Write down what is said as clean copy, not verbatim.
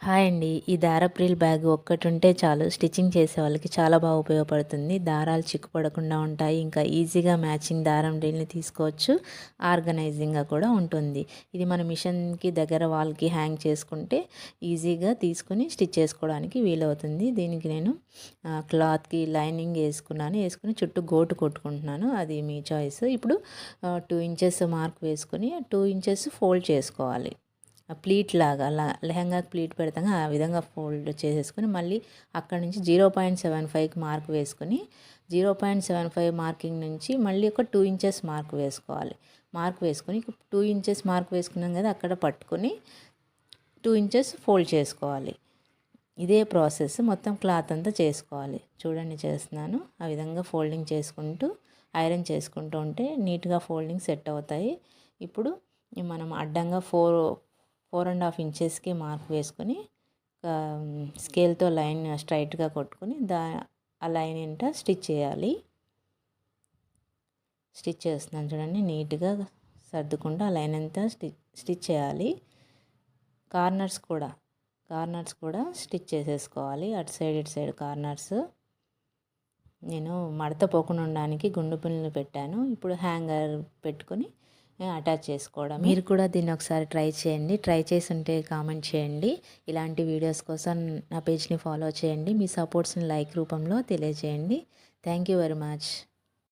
Hi అండి. ఈ దారపు రీల్ బ్యాగ్ ఒక్కటుంటే చాలు స్టిచ్చింగ్ చేసే వాళ్ళకి చాలా బాగా ఉపయోగపడుతుంది. దారాలు చిక్కుపడకుండా ఉంటాయి. ఇంకా ఈజీగా మ్యాచింగ్ దారం రీల్ని తీసుకోవచ్చు. ఆర్గనైజింగ్గా కూడా ఉంటుంది. ఇది మన మిషన్కి దగ్గర వాల్కి హ్యాంగ్ చేసుకుంటే ఈజీగా తీసుకుని స్టిచ్ చేసుకోవడానికి వీలవుతుంది. దీనికి నేను క్లాత్కి లైనింగ్ వేసుకుని చుట్టూ గోటు కొట్టుకుంటున్నాను. అది మీ చాయిస్. ఇప్పుడు 2 ఇంచెస్ మార్క్ వేసుకుని 2 ఇంచెస్ ఫోల్డ్ చేసుకోవాలి. ప్లీట్ లాగా లెహంగా ప్లీట్ పెడతాం ఆ విధంగా ఫోల్డ్ చేసేసుకుని మళ్ళీ అక్కడ నుంచి 0.75కి మార్క్ వేసుకుని 0.75 మార్కింగ్ నుంచి మళ్ళీ ఒక 2 ఇంచెస్ మార్క్ వేసుకోవాలి. మార్క్ వేసుకొని 2 ఇంచెస్ మార్క్ వేసుకున్నాం కదా, అక్కడ పట్టుకొని 2 ఇంచెస్ ఫోల్డ్ చేసుకోవాలి. ఇదే ప్రాసెస్ మొత్తం క్లాత్ అంతా చేసుకోవాలి. చూడండి చేస్తున్నాను. ఆ విధంగా ఫోల్డింగ్ చేసుకుంటూ ఐరన్ చేసుకుంటూ ఉంటే నీట్గా ఫోల్డింగ్ సెట్ అవుతాయి. ఇప్పుడు మనం అడ్డంగా 4.5 ఇంచెస్కి మార్క్ వేసుకొని స్కేల్తో లైన్ స్ట్రైట్గా కొట్టుకొని ఆ లైన్ ఏంటో స్టిచ్ చేయాలి. స్టిచ్ చేస్తున్నాను చూడండి. నీట్గా సర్దుకుంటూ ఆ లైన్ అంతా స్టిచ్ చేయాలి. కార్నర్స్ కూడా స్టిచ్ చేసేసుకోవాలి. అటు సైడ్ ఇటు సైడ్ కార్నర్స్. నేను మడత పోకుండా ఉండడానికి గుండు పిన్నులు పెట్టాను. ఇప్పుడు హ్యాంగర్ పెట్టుకొని అటాచ్ చేసుకోవడం. మీరు కూడా దీన్ని ఒకసారి ట్రై చేయండి. ట్రై చేసి ఉంటే కామెంట్ చేయండి. ఇలాంటి వీడియోస్ కోసం నా పేజ్ని ఫాలో చేయండి. మీ సపోర్ట్స్ని లైక్ రూపంలో తెలియజేయండి. Thank you very much.